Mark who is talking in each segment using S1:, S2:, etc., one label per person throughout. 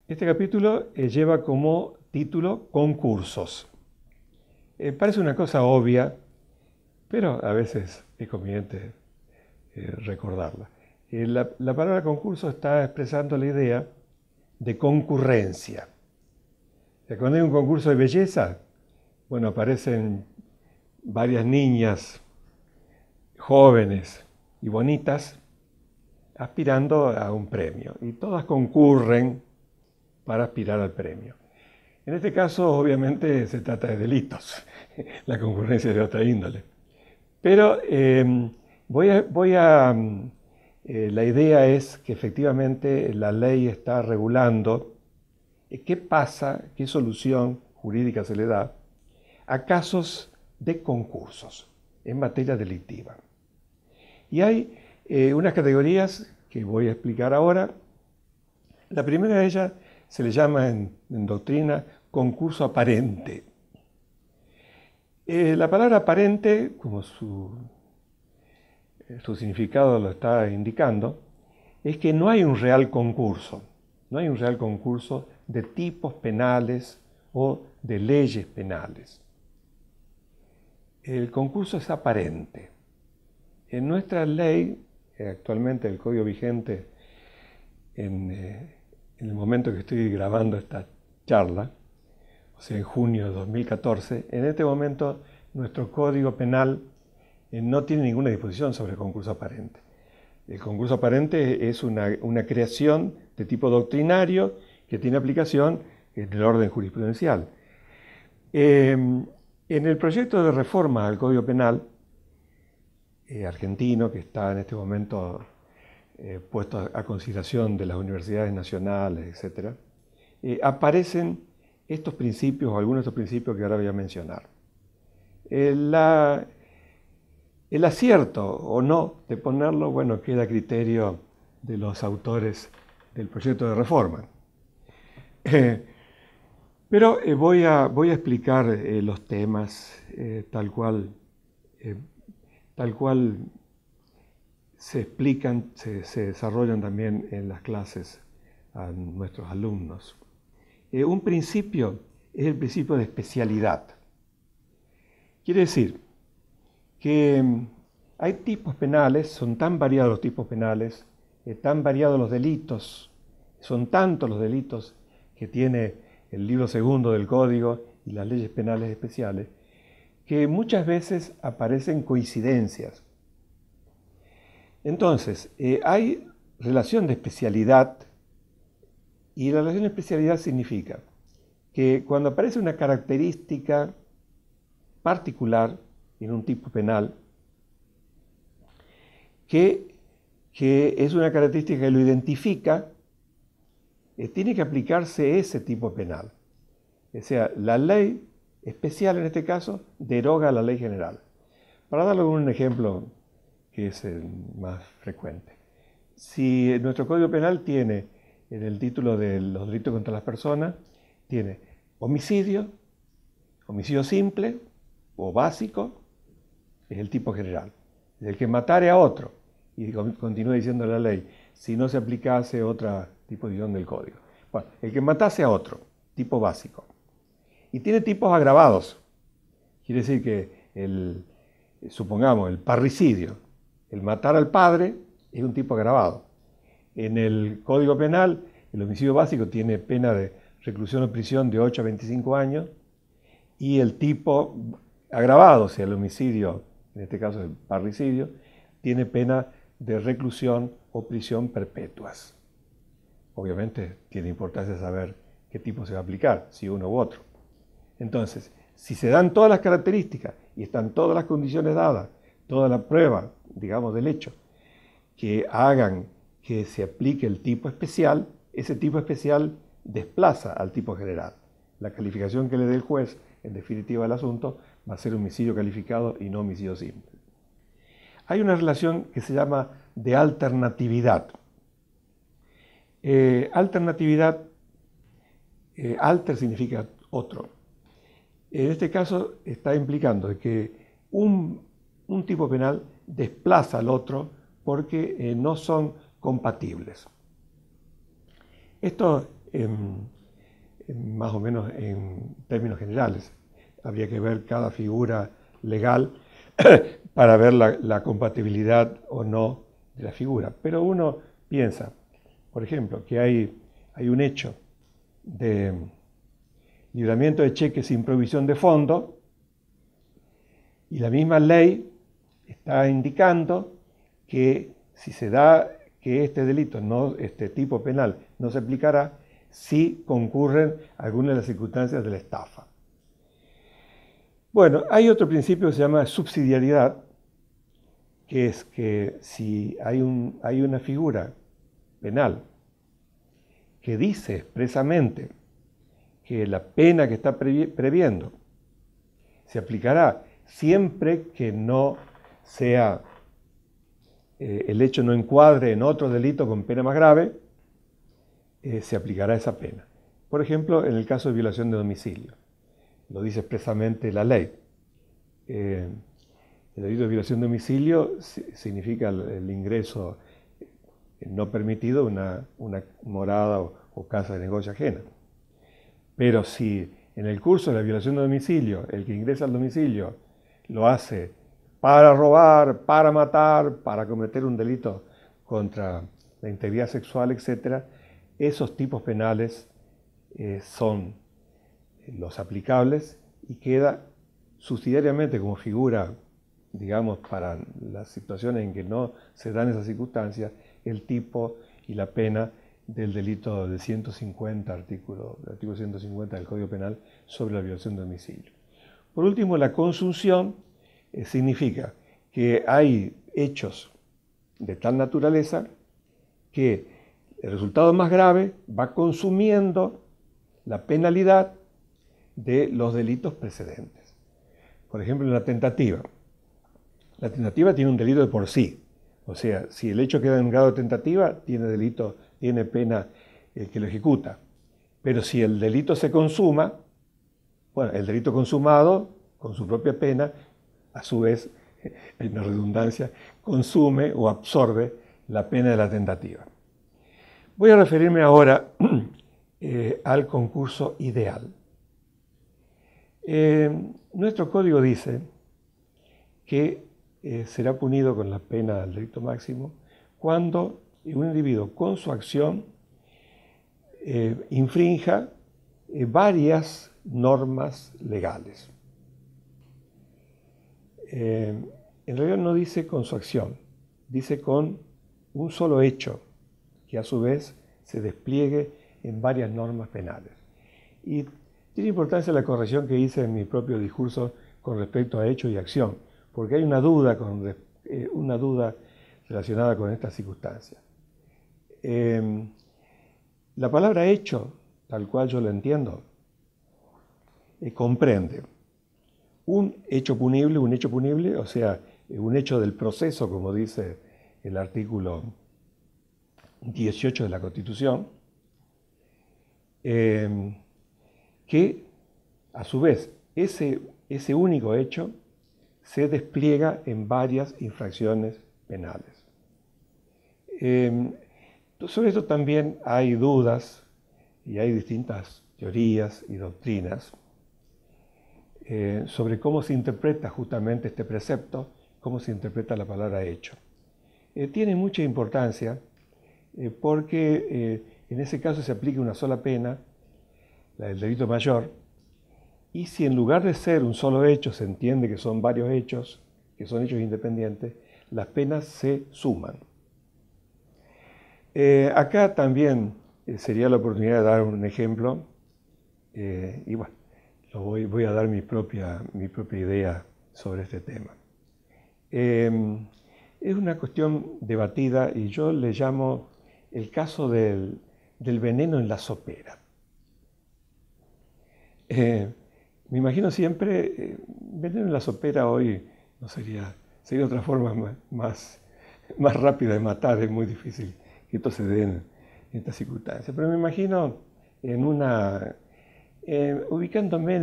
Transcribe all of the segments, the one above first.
S1: Este capítulo lleva como título concursos. Parece una cosa obvia, pero a veces es conveniente recordarla. La palabra concurso está expresando la idea de concurrencia. O sea, cuando hay un concurso de belleza, bueno, aparecen varias niñas jóvenes y bonitas aspirando a un premio y todas concurren para aspirar al premio. En este caso, obviamente, se trata de delitos. La concurrencia es de otra índole. Pero la idea es que efectivamente la ley está regulando qué pasa, qué solución jurídica se le da a casos de concursos en materia delictiva. Y hay unas categorías que voy a explicar ahora. La primera de ellas se le llama en doctrina concurso aparente. La palabra aparente, como su significado lo está indicando, es que no hay un real concurso. No hay un real concurso de tipos penales o de leyes penales. El concurso es aparente. En nuestra ley, actualmente el código vigente en el momento que estoy grabando esta charla, o sea, en junio de 2014, en este momento nuestro código penal no tiene ninguna disposición sobre concurso aparente. El concurso aparente es una creación de tipo doctrinario que tiene aplicación en el orden jurisprudencial. En el proyecto de reforma al Código Penal argentino, que está en este momento puesto a consideración de las universidades nacionales, etc., aparecen estos principios o algunos de estos principios que ahora voy a mencionar. El acierto o no de ponerlo, bueno, queda a criterio de los autores del proyecto de reforma. Pero voy a explicar los temas tal cual se explican, se desarrollan también en las clases a nuestros alumnos. Un principio es el principio de especialidad. Quiere decir que hay tipos penales, son tan variados los tipos penales, tan variados los delitos, son tantos los delitos que tiene el libro segundo del Código y las leyes penales especiales, que muchas veces aparecen coincidencias. Entonces, hay relación de especialidad, y la relación de especialidad significa que cuando aparece una característica particular en un tipo penal, que es una característica que lo identifica, tiene que aplicarse ese tipo penal. O sea, la ley especial en este caso deroga la ley general. Para darle un ejemplo que es el más frecuente. Si nuestro Código Penal tiene en el título de los delitos contra las personas, tiene homicidio, homicidio simple o básico, es el tipo general. El que matare a otro, y continúa diciendo la ley, si no se aplicase otra disposición del código. Bueno, el que matase a otro, tipo básico. Y tiene tipos agravados. Quiere decir que supongamos, el parricidio, el matar al padre, es un tipo agravado. En el Código Penal, el homicidio básico tiene pena de reclusión o prisión de 8 a 25 años, y el tipo agravado, o sea, el homicidio, en este caso el parricidio, tiene pena de reclusión o prisión perpetuas. Obviamente tiene importancia saber qué tipo se va a aplicar, si uno u otro. Entonces, si se dan todas las características y están todas las condiciones dadas, toda la prueba, digamos, del hecho, que hagan que se aplique el tipo especial, ese tipo especial desplaza al tipo general. La calificación que le dé el juez, en definitiva del asunto, va a ser homicidio calificado y no homicidio simple. Hay una relación que se llama de alternatividad. Alternatividad, alter significa otro. En este caso está implicando que un tipo penal desplaza al otro porque no son compatibles. Esto más o menos en términos generales. Habría que ver cada figura legal para ver la compatibilidad o no de la figura. Pero uno piensa, por ejemplo, que hay un hecho de libramiento de cheques sin provisión de fondo y la misma ley está indicando que si se da que este delito, este tipo penal, no se aplicará si concurren algunas de las circunstancias de la estafa. Bueno, hay otro principio que se llama subsidiariedad, que es que si hay una figura penal que dice expresamente que la pena que está previendo se aplicará siempre que no sea el hecho no encuadre en otro delito con pena más grave, se aplicará esa pena. Por ejemplo, en el caso de violación de domicilio, lo dice expresamente la ley. El delito de violación de domicilio significa el ingreso no permitido a una morada o casa de negocio ajena. Pero si en el curso de la violación de domicilio, el que ingresa al domicilio lo hace para robar, para matar, para cometer un delito contra la integridad sexual, etc., esos tipos penales son los aplicables y queda subsidiariamente como figura, digamos, para las situaciones en que no se dan esas circunstancias, el tipo y la pena del delito de 150, artículo 150 del Código Penal sobre la violación de domicilio. Por último, la consunción significa que hay hechos de tal naturaleza que el resultado más grave va consumiendo la penalidad de los delitos precedentes. Por ejemplo, en la tentativa. La tentativa tiene un delito de por sí. O sea, si el hecho queda en grado de tentativa, tiene pena el que lo ejecuta. Pero si el delito se consuma, bueno, el delito consumado, con su propia pena, a su vez, en una redundancia, consume o absorbe la pena de la tentativa. Voy a referirme ahora al concurso ideal. Nuestro código dice que será punido con la pena del delito máximo cuando un individuo con su acción infrinja varias normas legales. En realidad no dice con su acción, dice con un solo hecho que a su vez se despliegue en varias normas penales. Y tiene importancia la corrección que hice en mi propio discurso con respecto a hecho y acción, porque hay una duda relacionada con esta circunstancia. La palabra hecho, tal cual yo lo entiendo, comprende un hecho punible, o sea, un hecho del proceso, como dice el artículo 18 de la Constitución, que a su vez ese único hecho se despliega en varias infracciones penales. Sobre esto también hay dudas y hay distintas teorías y doctrinas sobre cómo se interpreta justamente este precepto, cómo se interpreta la palabra hecho. Tiene mucha importancia porque en ese caso se aplica una sola pena, la del delito mayor, y si en lugar de ser un solo hecho se entiende que son varios hechos, que son hechos independientes, las penas se suman. Acá también sería la oportunidad de dar un ejemplo, y bueno, voy a dar mi propia idea sobre este tema. Es una cuestión debatida y yo le llamo el caso del veneno en la sopera. Me imagino siempre, veneno en la sopera hoy no sería otra forma más rápida de matar, es muy difícil que esto se dé en estas circunstancias. Pero me imagino ubicándome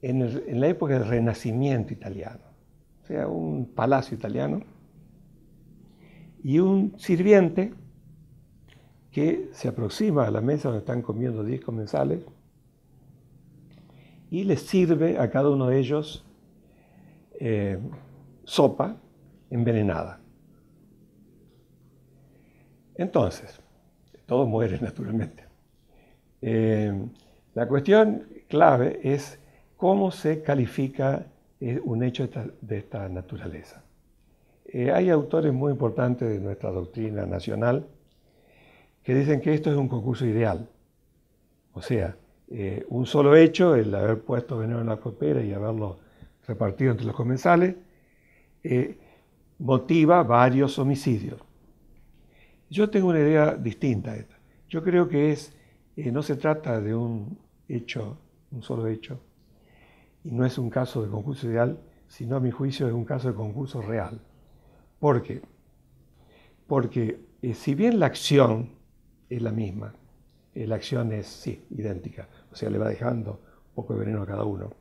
S1: en la época del Renacimiento italiano, o sea, un palacio italiano, y un sirviente que se aproxima a la mesa donde están comiendo 10 comensales y les sirve a cada uno de ellos sopa envenenada. Entonces, todos mueren naturalmente. La cuestión clave es cómo se califica un hecho de esta naturaleza. Hay autores muy importantes de nuestra doctrina nacional que dicen que esto es un concurso ideal. O sea, un solo hecho, el haber puesto veneno en la copera y haberlo repartido entre los comensales, motiva varios homicidios. Yo tengo una idea distinta a esta. Yo creo que no se trata de un hecho, un solo hecho, y no es un caso de concurso ideal, sino a mi juicio es un caso de concurso real. ¿Por qué? Porque si bien la acción es la misma, la acción es, sí, idéntica, o sea, le va dejando un poco de veneno a cada uno,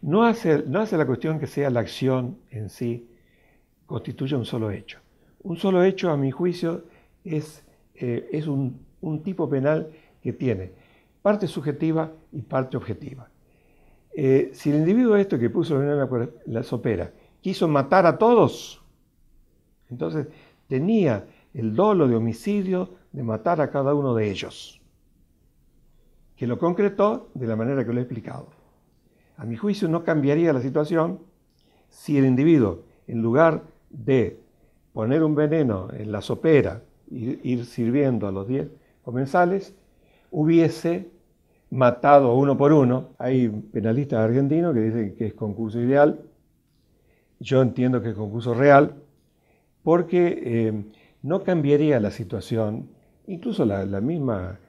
S1: no hace la cuestión que sea la acción en sí constituye un solo hecho. Un solo hecho, a mi juicio, es un tipo penal que tiene parte subjetiva y parte objetiva. Si el individuo que puso el veneno en la sopera quiso matar a todos, entonces tenía el dolo de homicidio de matar a cada uno de ellos, que lo concretó de la manera que lo he explicado. A mi juicio no cambiaría la situación si el individuo, en lugar de poner un veneno en la sopera e ir sirviendo a los 10 comensales, hubiese matado uno por uno. Hay penalistas argentinos que dicen que es concurso ideal. Yo entiendo que es concurso real, porque no cambiaría la situación, incluso la misma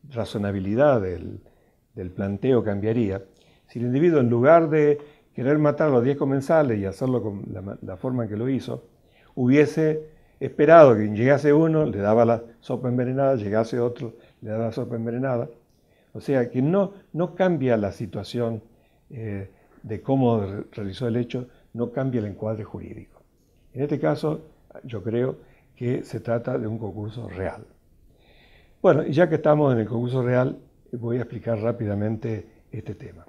S1: razonabilidad del planteo cambiaría. Si el individuo, en lugar de querer matar a los 10 comensales y hacerlo con la forma en que lo hizo, hubiese esperado que llegase uno, le daba la sopa envenenada, llegase otro, le daba la sopa envenenada. O sea que no cambia la situación de cómo realizó el hecho, no cambia el encuadre jurídico. En este caso, yo creo que se trata de un concurso real. Bueno, y ya que estamos en el concurso real, voy a explicar rápidamente este tema.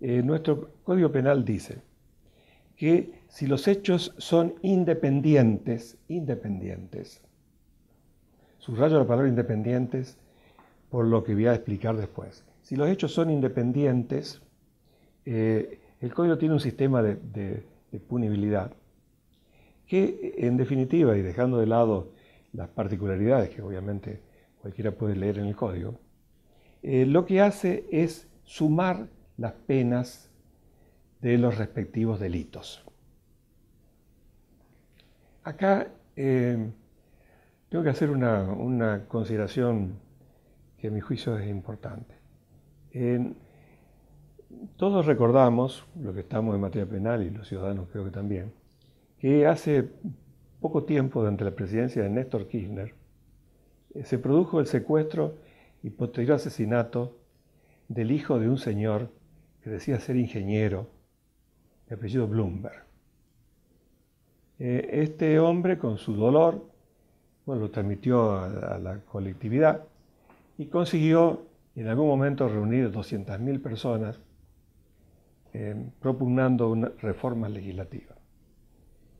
S1: Nuestro Código Penal dice que si los hechos son independientes, subrayo la palabra independientes por lo que voy a explicar después. Si los hechos son independientes, el Código tiene un sistema de punibilidad que, en definitiva, y dejando de lado las particularidades que obviamente cualquiera puede leer en el Código, lo que hace es sumar las penas de los respectivos delitos. Acá tengo que hacer una consideración que a mi juicio es importante. Todos recordamos, lo que estamos en materia penal y los ciudadanos creo que también, que hace poco tiempo, durante la presidencia de Néstor Kirchner, se produjo el secuestro y posterior asesinato del hijo de un señor que decía ser ingeniero, de apellido Bloomberg. Este hombre, con su dolor, lo transmitió a la colectividad y consiguió en algún momento reunir 200.000 personas propugnando una reforma legislativa.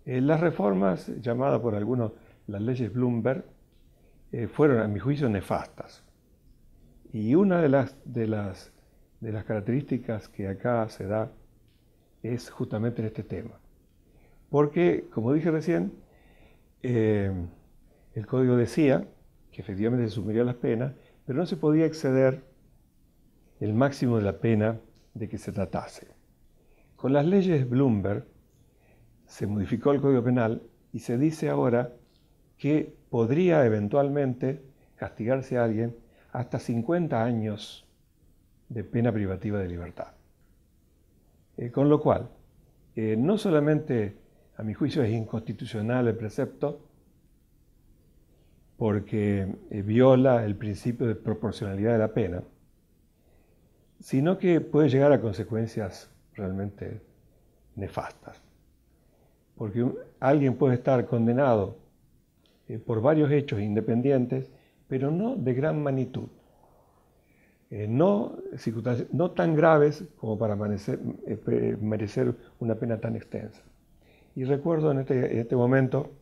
S1: Las reformas, llamadas por algunos las leyes Bloomberg, fueron, a mi juicio, nefastas. Y una de las características que acá se da es justamente en este tema. Porque, como dije recién, el Código decía que efectivamente se sumirían las penas, pero no se podía exceder el máximo de la pena de que se tratase. Con las leyes Bloomberg se modificó el Código Penal y se dice ahora que podría eventualmente castigarse a alguien hasta 50 años de pena privativa de libertad. Con lo cual, no solamente a mi juicio es inconstitucional el precepto, porque viola el principio de proporcionalidad de la pena, sino que puede llegar a consecuencias realmente nefastas. Porque alguien puede estar condenado por varios hechos independientes, pero no de gran magnitud. No tan graves como para merecer una pena tan extensa. Y recuerdo en este momento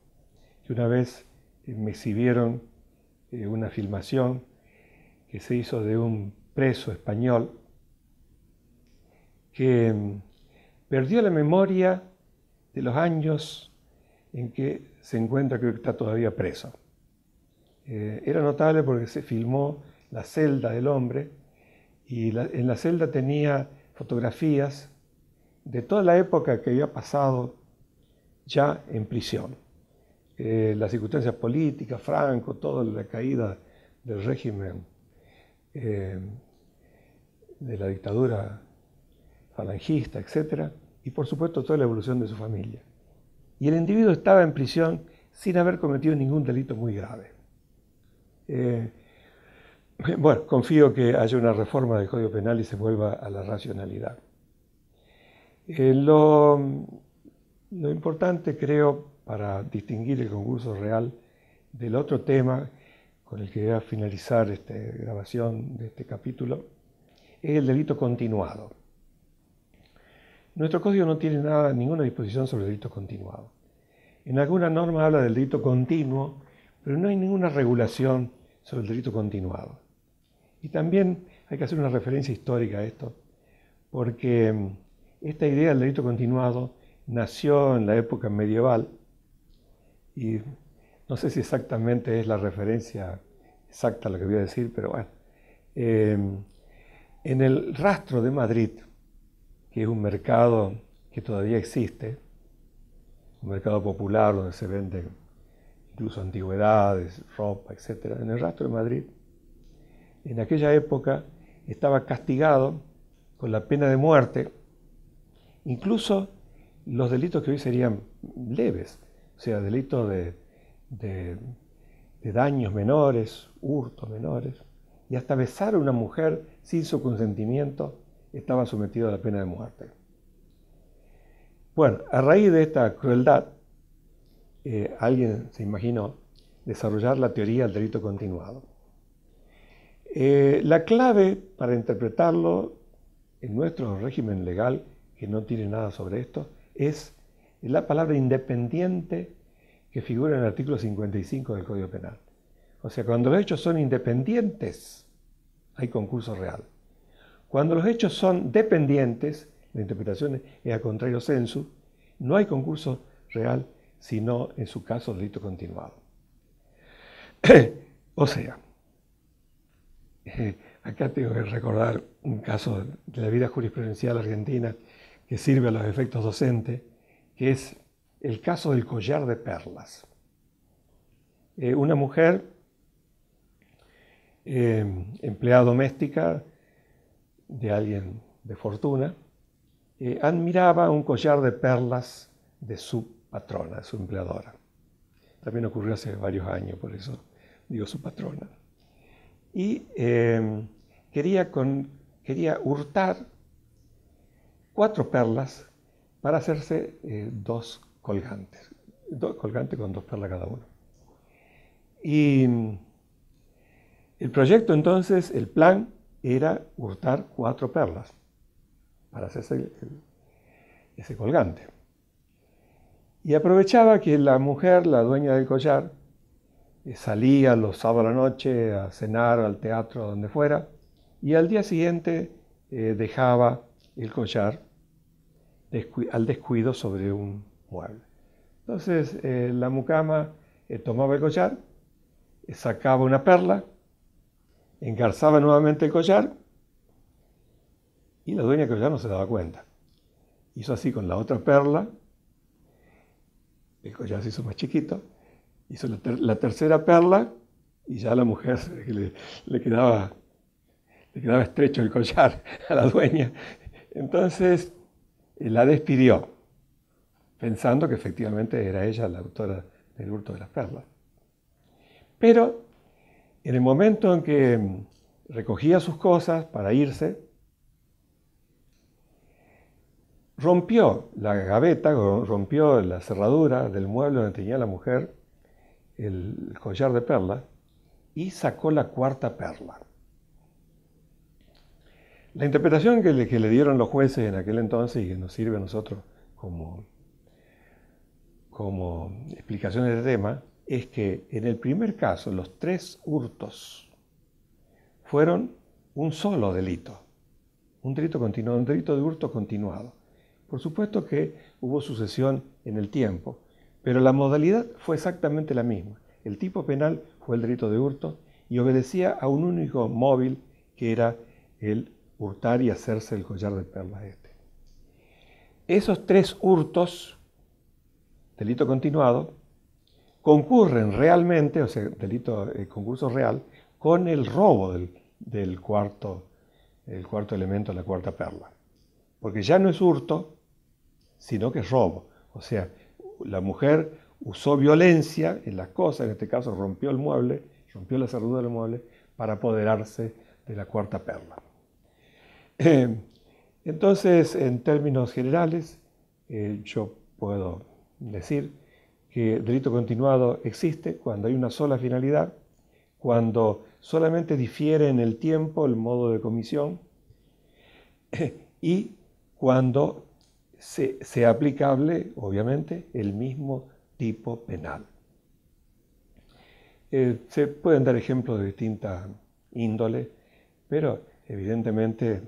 S1: que una vez me exhibieron una filmación que se hizo de un preso español que perdió la memoria de los años en que se encuentra, creo que está todavía preso. Era notable porque se filmó la celda del hombre y en la celda tenía fotografías de toda la época que había pasado ya en prisión. Las circunstancias políticas, Franco, toda la caída del régimen de la dictadura falangista, etc. Y por supuesto toda la evolución de su familia. Y el individuo estaba en prisión sin haber cometido ningún delito muy grave. Bueno, confío que haya una reforma del Código Penal y se vuelva a la racionalidad. Lo importante, creo, para distinguir el concurso real del otro tema con el que voy a finalizar esta grabación de este capítulo, es el delito continuado. Nuestro código no tiene ninguna disposición sobre el delito continuado. En alguna norma habla del delito continuo, pero no hay ninguna regulación sobre el delito continuado. Y también hay que hacer una referencia histórica a esto, porque esta idea del delito continuado nació en la época medieval y no sé si exactamente es la referencia exacta a lo que voy a decir, pero bueno. En el Rastro de Madrid, que es un mercado que todavía existe, un mercado popular donde se venden incluso antigüedades, ropa, etc. En el Rastro de Madrid, en aquella época estaba castigado con la pena de muerte, incluso los delitos que hoy serían leves, o sea, delitos de daños menores, hurtos menores, y hasta besar a una mujer sin su consentimiento estaba sometido a la pena de muerte. Bueno, a raíz de esta crueldad, alguien se imaginó desarrollar la teoría del delito continuado. La clave para interpretarlo en nuestro régimen legal, que no tiene nada sobre esto, es la palabra independiente que figura en el artículo 55 del Código Penal. O sea, cuando los hechos son independientes, hay concurso real. Cuando los hechos son dependientes, la interpretación es a contrario sensu, no hay concurso real, sino en su caso delito continuado. O sea, acá tengo que recordar un caso de la vida jurisprudencial argentina que sirve a los efectos docentes, que es el caso del collar de perlas. Una mujer, empleada doméstica de alguien de fortuna, admiraba un collar de perlas de su patrona, de su empleadora. También ocurrió hace varios años, por eso digo su patrona. Y quería hurtar 4 perlas para hacerse 2 colgantes. 2 colgantes con 2 perlas cada uno. Y el proyecto entonces, el plan, era hurtar 4 perlas para hacerse ese colgante. Y aprovechaba que la mujer, la dueña del collar, salía los sábados a la noche a cenar, al teatro, donde fuera, y al día siguiente dejaba el collar al descuido sobre un mueble. Entonces la mucama tomaba el collar, sacaba una perla, engarzaba nuevamente el collar y la dueña del collar no se daba cuenta. Hizo así con la otra perla, el collar se hizo más chiquito, hizo la tercera perla y ya a la mujer le quedaba estrecho el collar a la dueña. Entonces la despidió, pensando que efectivamente era ella la autora del hurto de las perlas. Pero en el momento en que recogía sus cosas para irse, rompió la gaveta, rompió la cerradura del mueble donde tenía la mujer el collar de perla y sacó la cuarta perla. La interpretación que le dieron los jueces en aquel entonces y que nos sirve a nosotros como explicación de este tema es que en el primer caso los 3 hurtos fueron un solo delito, un delito continuado, un delito de hurto continuado. Por supuesto que hubo sucesión en el tiempo, pero la modalidad fue exactamente la misma. El tipo penal fue el delito de hurto y obedecía a un único móvil que era el hurtar y hacerse el collar de perlas este. Esos 3 hurtos, delito continuado, concurren realmente, o sea, delito, concurso real, con el robo del cuarto elemento, la cuarta perla. Porque ya no es hurto, sino que es robo. O sea, la mujer usó violencia en las cosas, en este caso rompió el mueble, rompió la cerradura del mueble, para apoderarse de la cuarta perla. Entonces, en términos generales, yo puedo decir que el delito continuado existe cuando hay una sola finalidad, cuando solamente difiere en el tiempo el modo de comisión y cuando sea aplicable, obviamente, el mismo tipo penal. Se pueden dar ejemplos de distintas índoles, pero evidentemente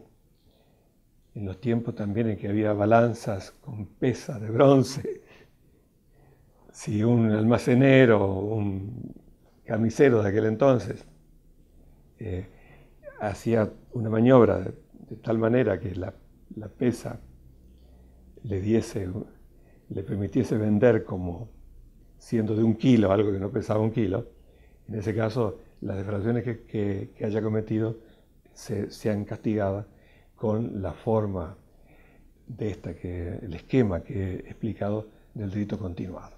S1: en los tiempos también en que había balanzas con pesas de bronce, si un almacenero o un carnicero de aquel entonces hacía una maniobra de tal manera que la pesa le permitiese vender como siendo de 1 kilo, algo que no pesaba 1 kilo, en ese caso las defraudaciones que haya cometido sean castigadas con la forma de el esquema que he explicado del delito continuado.